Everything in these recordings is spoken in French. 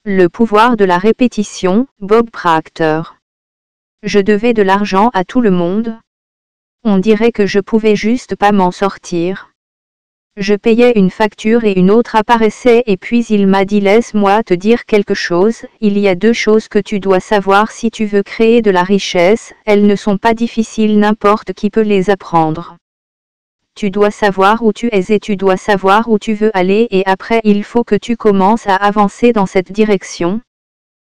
Le pouvoir de la répétition, Bob Proctor. Je devais de l'argent à tout le monde. On dirait que je pouvais juste pas m'en sortir. Je payais une facture et une autre apparaissait et puis il m'a dit laisse-moi te dire quelque chose, il y a deux choses que tu dois savoir si tu veux créer de la richesse, elles ne sont pas difficiles, n'importe qui peut les apprendre. Tu dois savoir où tu es et tu dois savoir où tu veux aller et après il faut que tu commences à avancer dans cette direction.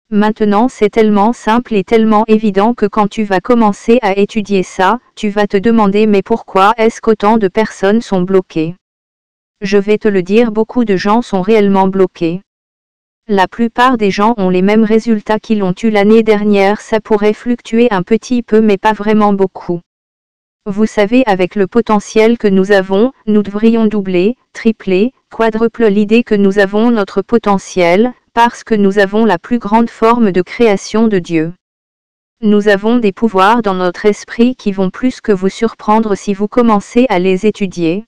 Maintenant c'est tellement simple et tellement évident que quand tu vas commencer à étudier ça, tu vas te demander mais pourquoi est-ce qu'autant de personnes sont bloquées? Je vais te le dire, beaucoup de gens sont réellement bloqués. La plupart des gens ont les mêmes résultats qu'ils ont eu l'année dernière, ça pourrait fluctuer un petit peu mais pas vraiment beaucoup. Vous savez, avec le potentiel que nous avons, nous devrions doubler, tripler, quadrupler l'idée que nous avons notre potentiel, parce que nous avons la plus grande forme de création de Dieu. Nous avons des pouvoirs dans notre esprit qui vont plus que vous surprendre si vous commencez à les étudier.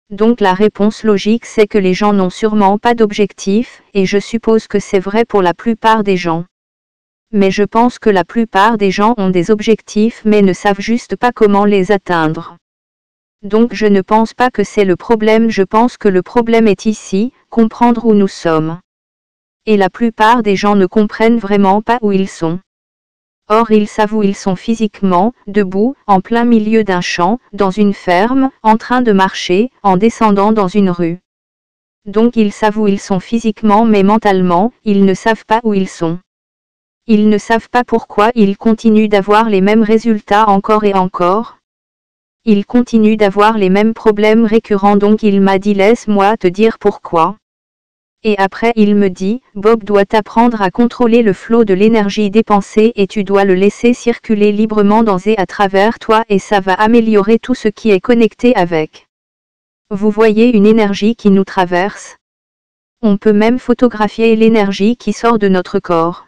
Donc la réponse logique c'est que les gens n'ont sûrement pas d'objectif, et je suppose que c'est vrai pour la plupart des gens. Mais je pense que la plupart des gens ont des objectifs mais ne savent juste pas comment les atteindre. Donc je ne pense pas que c'est le problème, je pense que le problème est ici, comprendre où nous sommes. Et la plupart des gens ne comprennent vraiment pas où ils sont. Or ils savent où ils sont physiquement, debout, en plein milieu d'un champ, dans une ferme, en train de marcher, en descendant dans une rue. Donc ils savent où ils sont physiquement mais mentalement, ils ne savent pas où ils sont. Ils ne savent pas pourquoi ils continuent d'avoir les mêmes résultats encore et encore. Ils continuent d'avoir les mêmes problèmes récurrents, donc il m'a dit laisse-moi te dire pourquoi. Et après il me dit, Bob doit apprendre à contrôler le flot de l'énergie dépensée et tu dois le laisser circuler librement dans et à travers toi et ça va améliorer tout ce qui est connecté avec. Vous voyez une énergie qui nous traverse. On peut même photographier l'énergie qui sort de notre corps.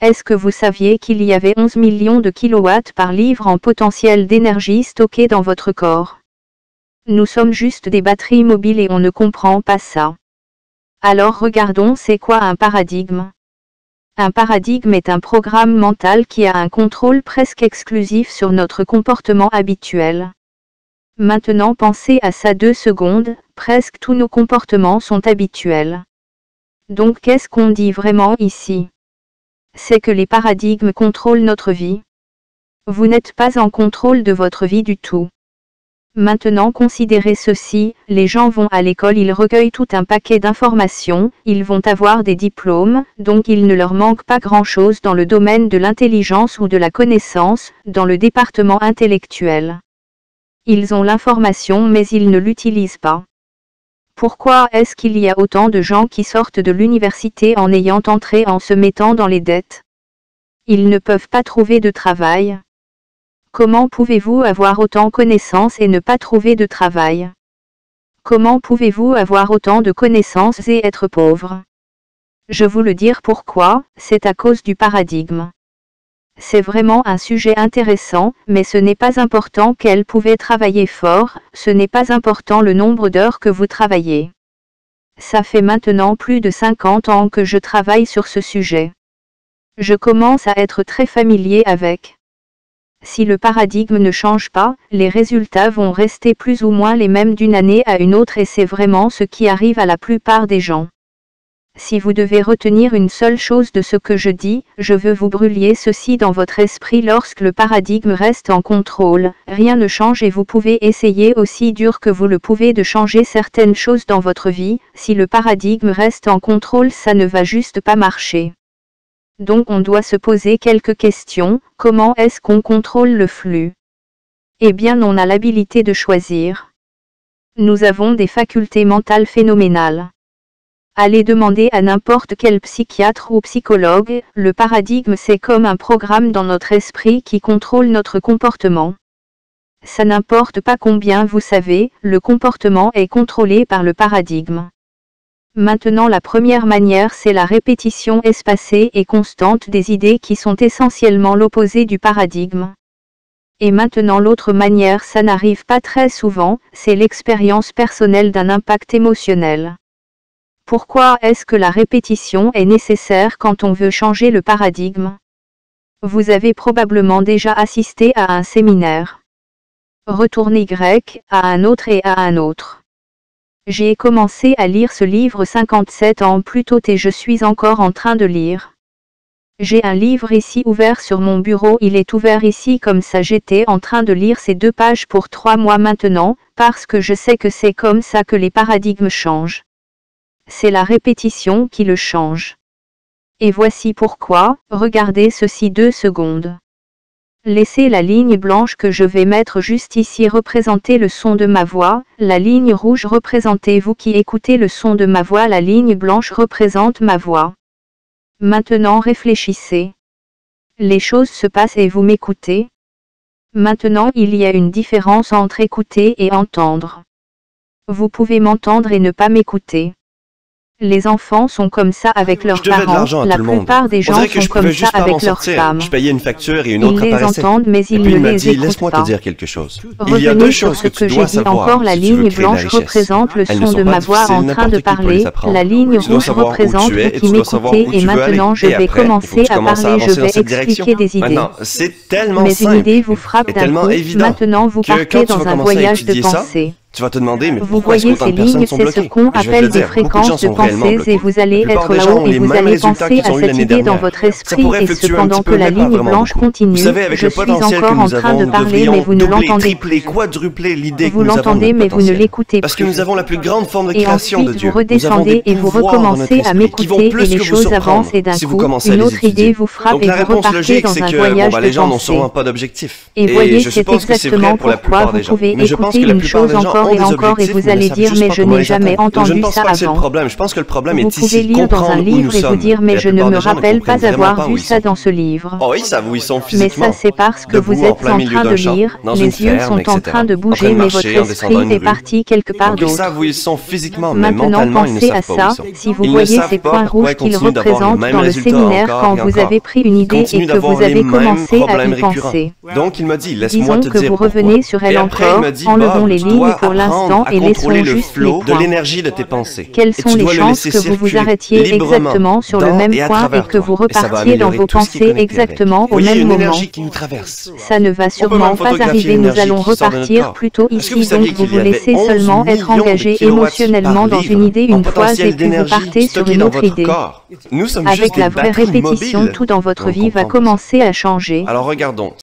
Est-ce que vous saviez qu'il y avait 11 millions de kilowatts par livre en potentiel d'énergie stocké dans votre corps? Nous sommes juste des batteries mobiles et on ne comprend pas ça. Alors regardons, c'est quoi un paradigme? Un paradigme est un programme mental qui a un contrôle presque exclusif sur notre comportement habituel. Maintenant pensez à ça 2 secondes, presque tous nos comportements sont habituels. Donc qu'est-ce qu'on dit vraiment ici? C'est que les paradigmes contrôlent notre vie. Vous n'êtes pas en contrôle de votre vie du tout. Maintenant considérez ceci, les gens vont à l'école, ils recueillent tout un paquet d'informations, ils vont avoir des diplômes, donc il ne leur manque pas grand-chose dans le domaine de l'intelligence ou de la connaissance, dans le département intellectuel. Ils ont l'information mais ils ne l'utilisent pas. Pourquoi est-ce qu'il y a autant de gens qui sortent de l'université en ayant entré en se mettant dans les dettes? Ils ne peuvent pas trouver de travail. Comment pouvez-vous avoir autant de connaissances et ne pas trouver de travail? Comment pouvez-vous avoir autant de connaissances et être pauvre? Je vous le dire pourquoi, c'est à cause du paradigme. C'est vraiment un sujet intéressant, mais ce n'est pas important qu'elle pouvait travailler fort, ce n'est pas important le nombre d'heures que vous travaillez. Ça fait maintenant plus de 50 ans que je travaille sur ce sujet. Je commence à être très familier avec. Si le paradigme ne change pas, les résultats vont rester plus ou moins les mêmes d'une année à une autre et c'est vraiment ce qui arrive à la plupart des gens. Si vous devez retenir une seule chose de ce que je dis, je veux vous brûler ceci dans votre esprit: lorsque le paradigme reste en contrôle, rien ne change et vous pouvez essayer aussi dur que vous le pouvez de changer certaines choses dans votre vie, si le paradigme reste en contrôle ça ne va juste pas marcher. Donc on doit se poser quelques questions, comment est-ce qu'on contrôle le flux? Eh bien on a l'habilité de choisir. Nous avons des facultés mentales phénoménales. Allez demander à n'importe quel psychiatre ou psychologue, le paradigme c'est comme un programme dans notre esprit qui contrôle notre comportement. Ça n'importe pas combien vous savez, le comportement est contrôlé par le paradigme. Maintenant la première manière c'est la répétition espacée et constante des idées qui sont essentiellement l'opposé du paradigme. Et maintenant l'autre manière, ça n'arrive pas très souvent, c'est l'expérience personnelle d'un impact émotionnel. Pourquoi est-ce que la répétition est nécessaire quand on veut changer le paradigme? Vous avez probablement déjà assisté à un séminaire. Retournez grec, à un autre et à un autre. J'ai commencé à lire ce livre 57 ans plus tôt et je suis encore en train de lire. J'ai un livre ici ouvert sur mon bureau, il est ouvert ici comme ça, j'étais en train de lire ces 2 pages pour 3 mois maintenant, parce que je sais que c'est comme ça que les paradigmes changent. C'est la répétition qui le change. Et voici pourquoi, regardez ceci 2 secondes. Laissez la ligne blanche que je vais mettre juste ici représenter le son de ma voix, la ligne rouge représentez vous qui écoutez le son de ma voix, la ligne blanche représente ma voix. Maintenant réfléchissez. Les choses se passent et vous m'écoutez. Maintenant il y a une différence entre écouter et entendre. Vous pouvez m'entendre et ne pas m'écouter. Les enfants sont comme ça avec leurs parents, la plupart des gens sont comme ça avec leurs femmes. Je payais une facture et une autre ils apparaissait. les entendent mais ils ne les écoutent laisse-moi pas. te dire quelque chose. Revenez Il y a 2 sur choses ce que tu j'ai dois dit savoir encore, la si tu veux ligne créer la blanche richesse. représente le Elles ne son sont de pas ma voix difficiles, en train de n'importe qui peut parler, les apprendre. la ligne Tu dois rouge savoir où représente tu es vous et qui tu dois savoir m'écoutez où et tu veux aller. maintenant je Et vais après, il faut que commencer tu à commences à parler, je avancer dans vais cette direction. expliquer des idées. Maintenant, c'est tellement Mais une simple idée vous frappe et d'un tellement coup, évident maintenant vous que partez quand tu dans vas un commencer à voyage de étudier ça, pensée. tu vas te demander, mais Vous pourquoi est-ce voyez qu'autant ces de personnes lignes, sont c'est ce bloquées? qu'on Je vais te le appelle des dire, beaucoup de fréquences gens de sont réellement pensées bloqués. et vous La allez plupart être des gens là-haut ont et les vous mêmes allez résultats penser qu'ils à ont eu cette l'année idée dans dernière. votre Ça esprit pourrait et fluctuer un cependant petit que peu, la mais pas ligne vraiment blanche beaucoup. continue, Vous savez, avec je le suis potentiel encore que en nous train de avons, nous parler mais devrions vous ne doubler, l'entendez tripler, plus. quadrupler l'idée que Vous nous avons de l'entendez notre mais vous ne potentiel. l'écoutez Parce que plus. nous avons la plus grande forme de Et création de ensuite Dieu. vous Nous avons des redescendez et vous pouvoirs dans notre recommencez à esprit qui vont m'écouter et plus les que vous choses surprendre avancent et d'un si vous coup, commencez à une les autre idée étudier. vous frappe Donc et la vous réponse repartez logique, dans c'est un que voyage les de gens n'ont pensée. sûrement pas d'objectif. Et Et voyez, je c'est suppose que c'est vrai exactement pour la pourquoi plupart vous des gens. pouvez Mais je pense que écouter la une plupart chose des gens encore ont et des encore et objectifs, vous mais ne allez savent dire juste mais pas je comment n'ai les jamais atteindre. Donc je ne entendu pense ça pas que c'est le avant. problème. Je pense que le problème Vous est pouvez ici, lire dans un comprendre où nous livre et vous sommes. dire mais La je ne plupart me des gens ne rappelle comprennent pas vraiment avoir pas où vu ils ça sont. dans ce livre. Oh, ils savent où ils sont Mais ça physiquement. c'est parce que vous Debout en êtes plein en milieu train de d'un champ, lire, dans une les yeux ferme, sont en etc. train de En train bouger de mais votre marcher en descendant esprit une est rue. parti quelque part Donc ils d'autre. savent où ils sont physiquement, mais Maintenant mentalement ils ne pensez à savent pas où ça, ils sont. si vous Ils ne voyez savent ces pas points pourquoi rouges ils qu'ils continuent d'avoir les représentent mêmes dans le résultats séminaire encore quand et vous encore. avez pris une Ils idée et continuent que d'avoir vous les avez mêmes commencé à problèmes y récurrents. penser. Donc il m'a dit, laisse-moi Disons te que dire vous pourquoi. revenez sur elle Et après il encore, m'a dit, enlevons Bob, les tu lignes dois pour l'instant apprendre à et contrôler laissons le juste les flot de points. l'énergie de tes pensées. Quelles Et sont tu les dois le chances laisser que vous vous circuler arrêtiez librement exactement sur le dans même et à point et travers que vous toi. Et ça va repartiez dans améliorer vos tout ce qui est pensées connecté avec. exactement Vous au voyez, même une moment? énergie qui nous traverse. Ça ne va On peut même sûrement pas photographier arriver, nous l'énergie allons qui sort de notre repartir corps. plus tôt Est-ce que vous ici saviez donc vous qu'il vous y avait laissez 11 seulement être millions de engagé kilowatts émotionnellement par dans livre une idée en une fois potentiel et puis vous d'énergie partez sur stocké une dans autre votre idée. corps? Nous sommes juste Avec des la vraie batteries répétition mobiles. tout dans votre On vie va comprend pas ça. commencer à changer. Alors regardons.